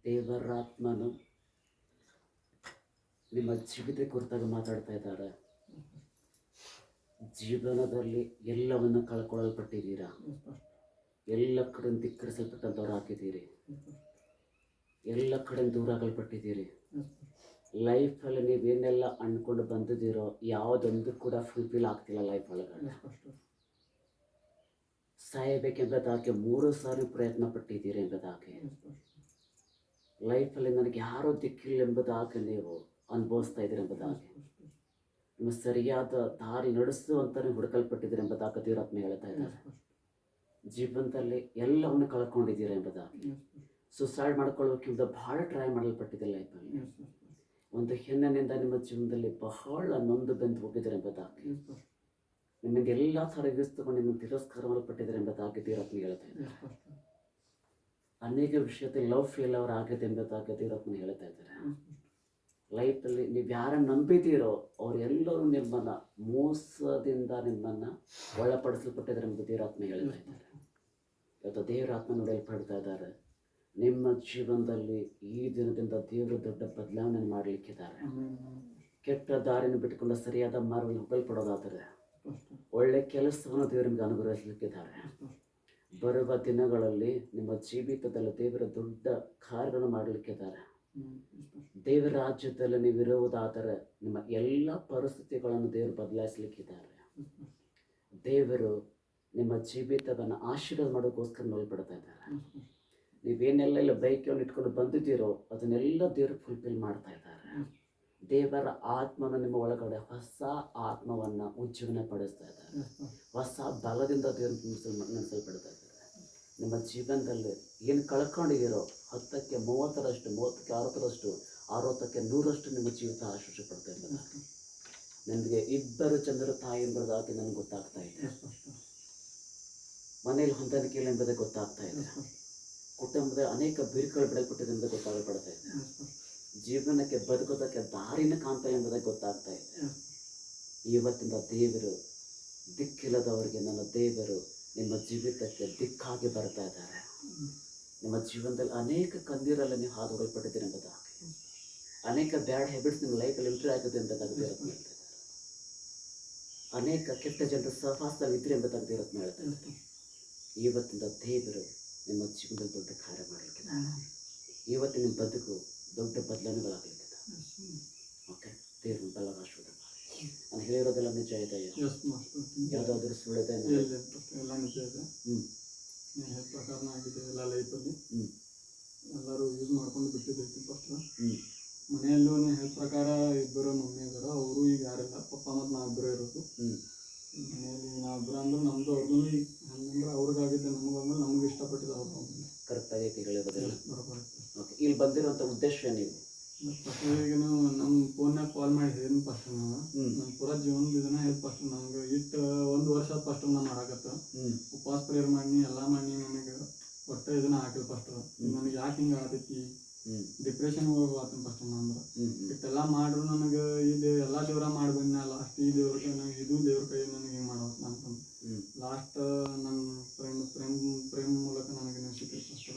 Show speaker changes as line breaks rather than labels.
ದೇವರಾತ್ಮನು ನಿಮ್ಮ ಜೀವಿತ ಕುರಿತಾಗಿ ಮಾತಾಡ್ತಾ ಇದ್ದಾರೆ. ಜೀವನದಲ್ಲಿ ಎಲ್ಲವನ್ನು ಕಳ್ಕೊಳ್ಳಲ್ಪಟ್ಟಿದ್ದೀರಾ, ಎಲ್ಲ ಕಡೆ ಧಿಕ್ಕರಿಸಲ್ಪಟ್ಟಂಥವ್ರು ಹಾಕಿದ್ದೀರಿ, ಎಲ್ಲ ಕಡೆ ದೂರ ಆಗಲ್ಪಟ್ಟಿದ್ದೀರಿ. ಲೈಫಲ್ಲಿ ನೀವೇನೆಲ್ಲ ಅಂದ್ಕೊಂಡು ಬಂದಿದ್ದೀರೋ ಯಾವುದೊಂದು ಕೂಡ ಫುಲ್ಫಿಲ್ ಆಗ್ತಿಲ್ಲ. ಲೈಫ್ ಒಳಗಡೆ ಸಾಯಬೇಕೆಂಬುದಾಗಿ 3 ಸಾರಿ ಪ್ರಯತ್ನ ಪಟ್ಟಿದ್ದೀರಿ ಎಂಬುದಾಗಿ, ಲೈಫಲ್ಲಿ ನನಗೆ ಯಾರೋ ದಿಕ್ಕಿಲ್ಲ ಎಂಬುದಾಗಿ ನೀವು ಅನುಭವಿಸ್ತಾ ಇದ್ದೀರಿ ಎಂಬುದಾಗಿ, ನಿಮ್ಮ ಸರಿಯಾದ ದಾರಿ ನಡೆಸುವಂತಾನೆ ಹುಡುಕಲ್ಪಟ್ಟಿದ್ದೀರಿ ಎಂಬುದಾಗಿ ದೇವರಾತ್ಮ ಹೇಳ್ತಾ ಇದ್ದಾರೆ. ಜೀವನದಲ್ಲಿ ಎಲ್ಲವನ್ನು ಕಳ್ಕೊಂಡಿದ್ದೀರಿ ಎಂಬುದಾಗಿ, ಸುಸೈಡ್ ಮಾಡ್ಕೊಳ್ಳೋಕ್ಕಿಂತ ಬಹಳ ಟ್ರೈ ಮಾಡಲ್ಪಟ್ಟಿದೆ. ಲೈಫಲ್ಲಿ ಒಂದು ಹೆಣ್ಣಿನಿಂದ ನಿಮ್ಮ ಜೀವನದಲ್ಲಿ ಬಹಳ ನೊಂದು ಬೆಂದು ಹೋಗಿದ್ದೀರಿ ಎಂಬುದಾಗಿ, ನಿಮಗೆಲ್ಲ ಥರ ತಗೊಂಡು ನಿಮ್ಮನ್ನು ತಿರಸ್ಕಾರ ಮಾಡಲ್ಪಟ್ಟಿದ್ದಾರೆ ಎಂಬುದಾಗಿ ದೇವರಾತ್ಮ ಹೇಳ್ತಾ ಇದ್ದಾರೆ. ಅನೇಕ ವಿಷಯದಲ್ಲಿ ಲವ್ ಫೇಲ್ಯೂರ್ ಆಗಿದೆ ಎಂಬುದಾಗಿ ದೇವರಾತ್ಮ ಹೇಳ್ತಾ ಇದ್ದಾರೆ. ಲೈಫಲ್ಲಿ ನೀವು ಯಾರನ್ನು ನಂಬಿದ್ದೀರೋ ಅವರೆಲ್ಲರೂ ನಿಮ್ಮನ್ನು ಮೋಸದಿಂದ ನಿಮ್ಮನ್ನು ಒಳಪಡಿಸಲ್ಪಟ್ಟಿದ್ದಾರೆ ಎಂಬ ದೇವರಾತ್ಮ ಹೇಳ್ತಾ ಇದ್ದಾರೆ. ಇವತ್ತು ದೇವರಾತ್ಮ ನೋಡಲ್ಪಡ್ತಾ ಇದ್ದಾರೆ. ನಿಮ್ಮ ಜೀವನದಲ್ಲಿ ಈ ದಿನದಿಂದ ದೇವರು ದೊಡ್ಡ ಬದಲಾವಣೆ ಮಾಡಲಿಕ್ಕಿದ್ದಾರೆ. ಕೆಟ್ಟ ದಾರಿಯನ್ನು ಬಿಟ್ಟುಕೊಂಡು ಸರಿಯಾದ ಮಾರ್ಗದಲ್ಲಿ ಹೋಗಲ್ಪಡೋದಾದರೆ ಒಳ್ಳೆ ಕೆಲಸವನ್ನು ದೇವರು ನಿಮಗೆ ಅನುಗ್ರಹಿಸಲಿಕ್ಕಿದ್ದಾರೆ. ಬರುವ ದಿನಗಳಲ್ಲಿ ನಿಮ್ಮ ಜೀವಿತದಲ್ಲಿ ದೇವರ ದೊಡ್ಡ ಕಾರ್ಯಗಳನ್ನು ಮಾಡಲಿಕ್ಕಿದ್ದಾರೆ. ದೇವರ ರಾಜ್ಯದಲ್ಲಿ ನೀವು ಇರುವುದಾದರೆ ನಿಮ್ಮ ಎಲ್ಲ ಪರಿಸ್ಥಿತಿಗಳನ್ನು ದೇವರು ಬದಲಾಯಿಸಲಿಕ್ಕಿದ್ದಾರೆ. ದೇವರು ನಿಮ್ಮ ಜೀವಿತವನ್ನು ಆಶೀರ್ವಾದ ಮಾಡೋಕ್ಕೋಸ್ಕರ ನೋಡ್ಬಿಡ್ತಾ ಇದ್ದಾರೆ. ನೀವೇನೆಲ್ಲ ಇಲ್ಲ ಬೈಕನ್ನು ಇಟ್ಕೊಂಡು ಬಂದಿದ್ದೀರೋ ಅದನ್ನೆಲ್ಲ ದೇವರು ಫುಲ್ಫಿಲ್ ಮಾಡ್ತಾ ಇದ್ದಾರೆ. ದೇವರ ಆತ್ಮನ ನಿಮ್ಮ ಒಳಗಡೆ ಹೊಸ ಆತ್ಮವನ್ನು ಉಜ್ಜೀವನ ಪಡಿಸ್ತಾ ಇದ್ದಾರೆ. ಹೊಸ ಬಲದಿಂದ ದೇವರು ನಡೆಸಲ್ಪಡ್ತಾ ಇದ್ದಾರೆ. ನಿಮ್ಮ ಜೀವನದಲ್ಲಿ ಏನು ಕಳ್ಕೊಂಡಿದ್ದೀರೋ 10ಕ್ಕೆ 30ರಷ್ಟು, 30ಕ್ಕೆ 60ರಷ್ಟು, 60ಕ್ಕೆ 100ರಷ್ಟು ನಿಮ್ಮ ಜೀವಿತ ಆಶೀರ್ವಾದ ಪಡ್ತಾ ಇದ್ದಾರೆ. ನನಗೆ 2 ಜನರ ತಾಯಿ ಎಂಬುದಾಗಿ ನನಗೆ ಗೊತ್ತಾಗ್ತಾ ಇದೆ. ಮನೆಯಲ್ಲಿ ಹೊಂದಾಣಿಕೆ ಇಲ್ಲ ಎಂಬುದೇ ಗೊತ್ತಾಗ್ತಾ ಇದೆ. ಕುಟುಂಬದ ಅನೇಕ ಬಿರುಕುಗಳು ಬಿಡಲ್ಪಟ್ಟಿದೆ ಎಂಬುದೇ ಗೊತ್ತಾಗಲ್ಪಡ್ತಾ ಇದೆ. ಜೀವನಕ್ಕೆ ಬದುಕೋದಕ್ಕೆ ದಾರಿನ ಕಾಣ್ತಾ ಎಂಬುದೇ ಗೊತ್ತಾಗ್ತಾ ಇದೆ. ಇವತ್ತಿಂದ ದೇವರು ದಿಕ್ಕಿಲ್ಲದವರಿಗೆ ನನ್ನ ದೇವರು ನಿಮ್ಮ ಜೀವಿತಕ್ಕೆ ದಿಕ್ಕಾಗಿ ಬರ್ತಾ ಇದ್ದಾರೆ. ನಿಮ್ಮ ಜೀವನದಲ್ಲಿ ಅನೇಕ ಕಣ್ಣೀರಲ್ಲಿ ನೀವು ಹಾದು ಹೋಗಲ್ಪಟ್ಟಿದ್ದೀರಿ ಎಂಬುದಾಗಿ, ಅನೇಕ ಬ್ಯಾಡ್ ಹ್ಯಾಬಿಟ್ಸ್ ನಿಮ್ಮ ಲೈಫಲ್ಲಿ ಎಂಟ್ರಿ ಆಗಿದೆ ಎಂಬುದಾಗಿ ದೇವರತ್ನ ಹೇಳ್ತಾ ಇದ್ದಾರೆ. ಅನೇಕ ಕೆಟ್ಟ ಜನರ ಸಹವಾಸದಲ್ಲಿ ಇದ್ರಿ ಎಂಬುದಾಗಿ ದೇವರತ್ನ ಹೇಳ್ತಾ ಇದ್ದಾರೆ. ಇವತ್ತಿಂದ ದೇವರು ನಿಮ್ಮ ಜೀವನದಲ್ಲಿ ದೊಡ್ಡ ಕಾರ್ಯ ಮಾಡಲಿಕ್ಕಿದ್ದಾರೆ. ಇವತ್ತಿನ ನಿಮ್ಮ ಬದುಕು ದೊಡ್ಡ ಬದಲಾವಣೆಗಳಾಗಲಿಕ್ಕಿದೆ. ಓಕೆ, ದೇವರು ಬಲ್ಲ ಆಶೀರ್ವಾದ. ನಾನು ಹೇಳಿರೋದೆಲ್ಲ ನಿಜ ಇದೆ? ಯಾವುದಾದ್ರೂ ಸುಳ್ಳಿದೆ?
ಎಲ್ಲ ನಿಜ ಇದೆ. ಪ್ರಕಾರನ ಆಗಿದೆ ಎಲ್ಲ ಲೈಫಲ್ಲಿ. ಎಲ್ಲರೂ ಯೂಸ್ ಮಾಡ್ಕೊಂಡು ಬಿಟ್ಟಿದ್ದೈತಿ. ಫಸ್ಟ್ ಮನೆಯಲ್ಲೂ ಹೆಲ್ತ್ ಪ್ರಕಾರ ಇಬ್ಬರು ಮಮ್ಮಿ ಇದ್ದಾರೆ. ಅವರು ಈಗ ಯಾರಿಲ್ಲ, ಪಪ್ಪ ಮತ್ತು ನಾವಿಬ್ಬರು ಇರೋದು ಮನೆಯಲ್ಲಿ. ನಾವಿಬ್ಬರು ಅಂದ್ರೆ ನಮ್ಮದು ಅವ್ರಿಗೂ ಈಗ ಹಂಗಂದ್ರೆ ಅವ್ರಿಗಾಗಿದ್ದೆ ನಮಗಾದ್ಮೇಲೆ ನಮ್ಗೆ ಇಷ್ಟಪಟ್ಟಿದ್ದು ಅವ್ರು
ಕರೆಕ್ಟ್ ಆಗೈತಿ ಹೇಳಿರೋದಿಲ್ಲ. ಓಕೆ, ಇಲ್ಲಿ ಬಂದಿರೋಂಥ ಉದ್ದೇಶ ನೀವು
ಫಸ್ಟ್ ಈಗ ನೀವು ನಮ್ಮ ಫೋನ್ನಾಗ ಕಾಲ್ ಮಾಡಿ ಹೇಳಿದ್ನು. ಫಸ್ಟ್ ನಾವು ನಮ್ಮ ಪೂರ ಜೀವನದ ಇದನ್ನ ಹೇಳಿ ಫಸ್ಟ್ ನಮ್ಗೆ ಇಟ್ಟು 1 ವರ್ಷ ಫಸ್ಟ್ ನಾ ಮಾಡಾಕತ್ತ ಉಪವಾಸ ಪ್ರೇಯರ್ ಮಾಡಿ ಎಲ್ಲ ಮಾಡಿ ನನಗೆ ಒಟ್ಟು ಇದನ್ನ ಹಾಕಿಲ್ಲ. ಫಸ್ಟ್ ನನಗೆ ಯಾಕೆ ಹಿಂಗೆ ಆತೈತಿ, ಡಿಪ್ರೆಷನ್ ಹೋಗ್ತೀನಿ ಫಸ್ಟ್ ಅಂದ್ರೆ. ಇಷ್ಟೆಲ್ಲ ಮಾಡ್ರು ನನಗೆ ಈ ಎಲ್ಲ ದೇವ್ರ ಮಾಡಿ ಬಂದ ಲಾಸ್ಟ್ ಈ ದೇವ್ರ ಕೈ ನನಗೆ ಇದು ದೇವ್ರ ಕೈ ನನಗೆ ಹಿಂಗೆ ಮಾಡೋದು ಅಂತಂದು ಲಾಸ್ಟ್ ನನ್ನ ಫ್ರೆಂಡ್ ಪ್ರೇಮ್ ಮೂಲಕ ನನಗೆ ಸಿಕ್ಕೈತೆ ಫಸ್ಟ್.